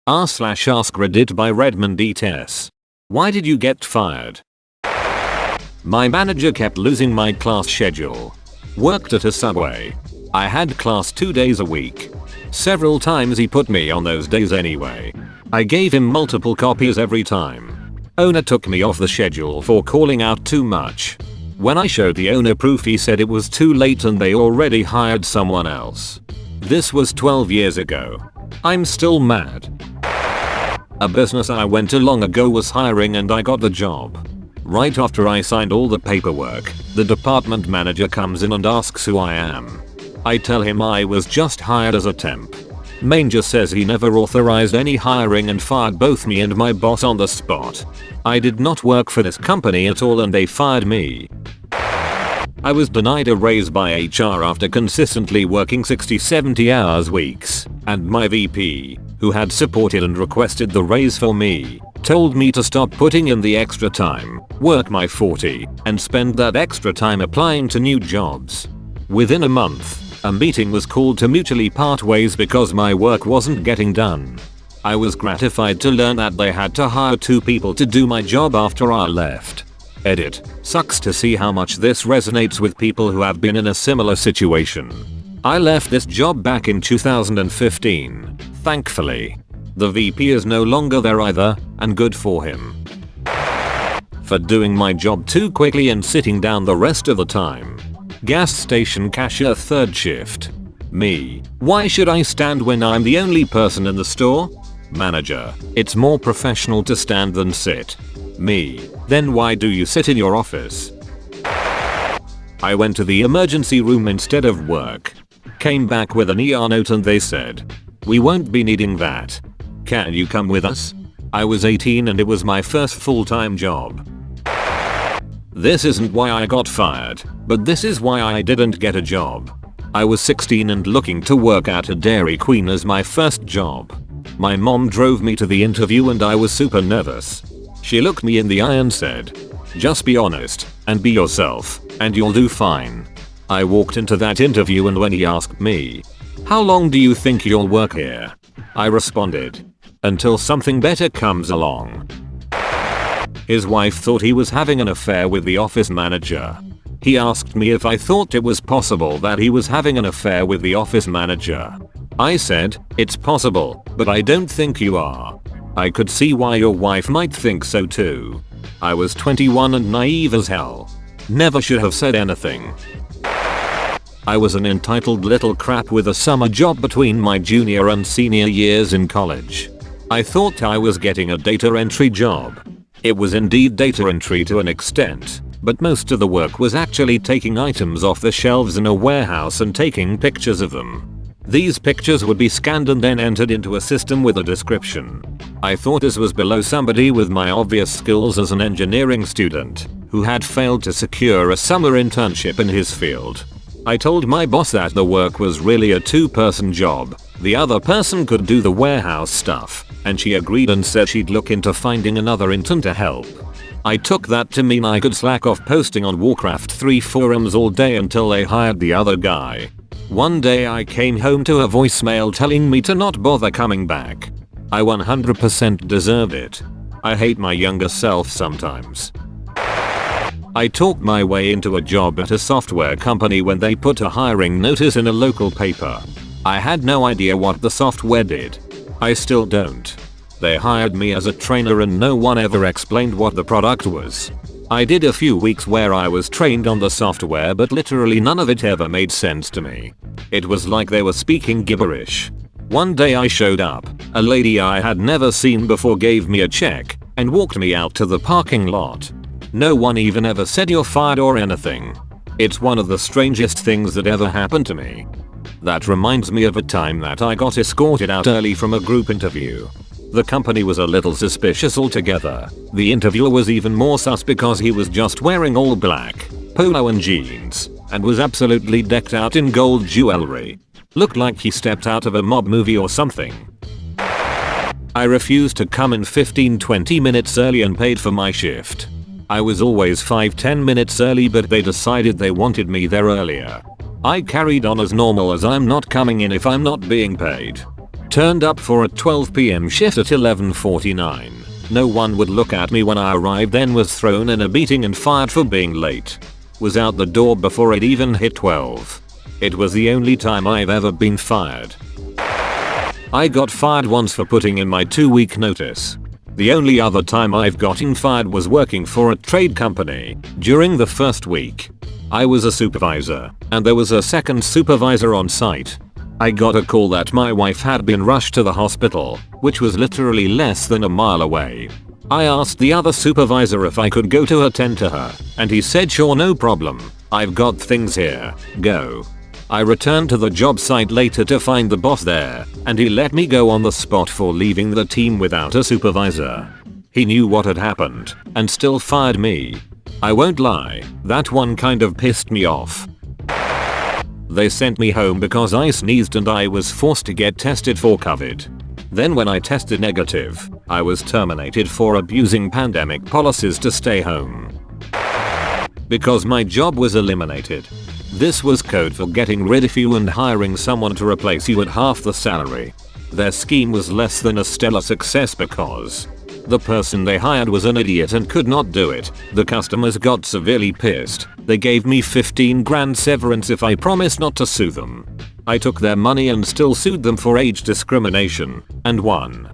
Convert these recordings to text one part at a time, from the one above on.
r/AskReddit by Redmond ETS. Why did you get fired? My manager kept losing my class schedule. Worked at a Subway. I had class 2 days a week. Several times he put me on those days anyway. I gave him multiple copies every time. Owner took me off the schedule for calling out too much. When I showed the owner proof, he said it was too late and they already hired someone else. This was 12 years ago. I'm still mad. A business I went to long ago was hiring and I got the job. Right after I signed all the paperwork, the department manager comes in and asks who I am. I tell him I was just hired as a temp. Manager says he never authorized any hiring and fired both me and my boss on the spot. I did not work for this company at all and they fired me. I was denied a raise by HR after consistently working 60-70 hours weeks, and my VP, who had supported and requested the raise for me, told me to stop putting in the extra time, work my 40, and spend that extra time applying to new jobs. Within a month, a meeting was called to mutually part ways because my work wasn't getting done. I was gratified to learn that they had to hire 2 people to do my job after I left. Edit. Sucks to see how much this resonates with people who have been in a similar situation. I left this job back in 2015. Thankfully. The VP is no longer there either, and good for him. For doing my job too quickly and sitting down the rest of the time. Gas station cashier 3rd shift. Me. Why should I stand when I'm the only person in the store? Manager. It's more professional to stand than sit. Me. Then why do you sit in your office? I went to the emergency room instead of work. Came back with an ER note and they said, "We won't be needing that. Can you come with us?" I was 18 and it was my first full-time job. This isn't why I got fired, but this is why I didn't get a job. I was 16 and looking to work at a Dairy Queen as my first job. My mom drove me to the interview and I was super nervous. She looked me in the eye and said, "Just be honest and be yourself and you'll do fine." I walked into that interview and when he asked me, "How long do you think you'll work here?" I responded, "Until something better comes along." His wife thought he was having an affair with the office manager. He asked me if I thought it was possible that he was having an affair with the office manager. I said, "It's possible, but I don't think you are. I could see why your wife might think so too." I was 21 and naive as hell. Never should have said anything. I was an entitled little crap with a summer job between my junior and senior years in college. I thought I was getting a data entry job. It was indeed data entry to an extent, but most of the work was actually taking items off the shelves in a warehouse and taking pictures of them. These pictures would be scanned and then entered into a system with a description. I thought this was below somebody with my obvious skills as an engineering student, who had failed to secure a summer internship in his field. I told my boss that the work was really a 2-person job. The other person could do the warehouse stuff, and she agreed and said she'd look into finding another intern to help. I took that to mean I could slack off posting on Warcraft 3 forums all day until they hired the other guy. One day I came home to a voicemail telling me to not bother coming back. I 100% deserve it. I hate my younger self sometimes. I talked my way into a job at a software company when they put a hiring notice in a local paper. I had no idea what the software did. I still don't. They hired me as a trainer and no one ever explained what the product was. I did a few weeks where I was trained on the software but literally none of it ever made sense to me. It was like they were speaking gibberish. One day I showed up, a lady I had never seen before gave me a check and walked me out to the parking lot. No one even ever said "you're fired" or anything. It's one of the strangest things that ever happened to me. That reminds me of a time that I got escorted out early from a group interview. The company was a little suspicious altogether. The interviewer was even more sus because he was just wearing all black, polo and jeans, and was absolutely decked out in gold jewelry. Looked like he stepped out of a mob movie or something. I refused to come in 15-20 minutes early and paid for my shift. I was always 5-10 minutes early but they decided they wanted me there earlier. I carried on as normal as I'm not coming in if I'm not being paid. Turned up for a 12 p.m. shift at 11:49. No one would look at me when I arrived, then was thrown in a beating and fired for being late. Was out the door before it even hit 12. It was the only time I've ever been fired. I got fired once for putting in my 2-week notice. The only other time I've gotten fired was working for a trade company. During the first week, I was a supervisor, and there was a second supervisor on site. I got a call that my wife had been rushed to the hospital, which was literally less than a mile away. I asked the other supervisor if I could go to attend to her, and he said sure, no problem. I've got things here, go. I returned to the job site later to find the boss there, and he let me go on the spot for leaving the team without a supervisor. He knew what had happened, and still fired me. I won't lie, that one kind of pissed me off. They sent me home because I sneezed and I was forced to get tested for COVID. Then when I tested negative, I was terminated for abusing pandemic policies to stay home. Because my job was eliminated. This was code for getting rid of you and hiring someone to replace you at half the salary. Their scheme was less than a stellar success because the person they hired was an idiot and could not do it. The customers got severely pissed. They gave me 15 grand severance if I promised not to sue them. I took their money and still sued them for age discrimination, and won.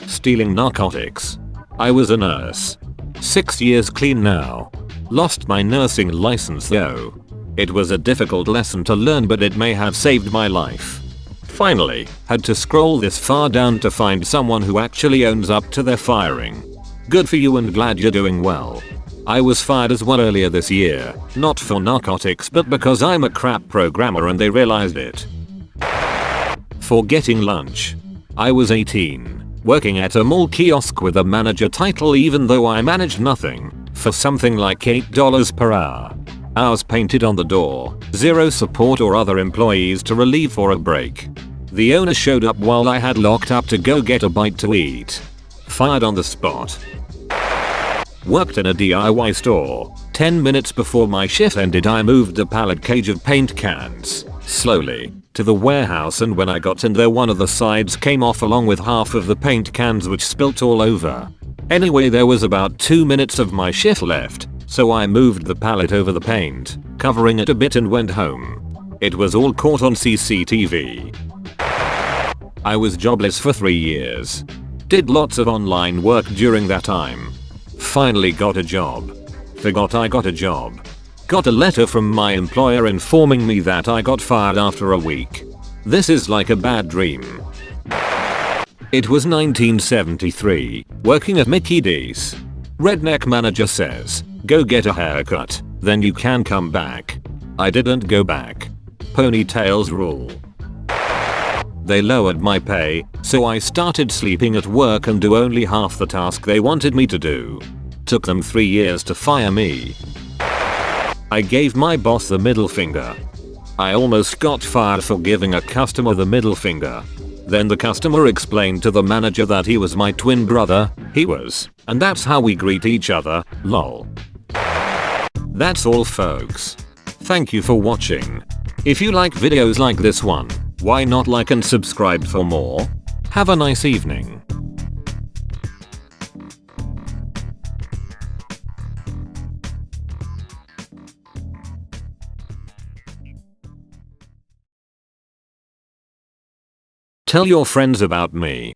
Stealing narcotics. I was a nurse. 6 years clean now. Lost my nursing license though. It was a difficult lesson to learn, but it may have saved my life. Finally, had to scroll this far down to find someone who actually owns up to their firing. Good for you and glad you're doing well. I was fired as well earlier this year, not for narcotics but because I'm a crap programmer and they realized it. For getting lunch. I was 18, working at a mall kiosk with a manager title even though I managed nothing, for something like $8 per hour. Hours painted on the door, zero support or other employees to relieve for a break. The owner showed up while I had locked up to go get a bite to eat. Fired on the spot. Worked in a DIY store. 10 minutes before my shift ended I moved a pallet cage of paint cans, slowly, to the warehouse, and when I got in there one of the sides came off along with half of the paint cans which spilt all over. Anyway, there was about 2 minutes of my shift left, so I moved the pallet over the paint, covering it a bit, and went home. It was all caught on CCTV. I was jobless for 3 years. Did lots of online work during that time. Finally got a job. Forgot I got a job. Got a letter from my employer informing me that I got fired after a week. This is like a bad dream. It was 1973, working at Mickey D's. Redneck manager says, go get a haircut, then you can come back. I didn't go back. Ponytails rule. They lowered my pay, so I started sleeping at work and do only half the task they wanted me to do. Took them 3 years to fire me. I gave my boss the middle finger. I almost got fired for giving a customer the middle finger. Then the customer explained to the manager that he was my twin brother. He was, and that's how we greet each other, lol. That's all folks. Thank you for watching. If you like videos like this one, why not like and subscribe for more? Have a nice evening. Tell your friends about me.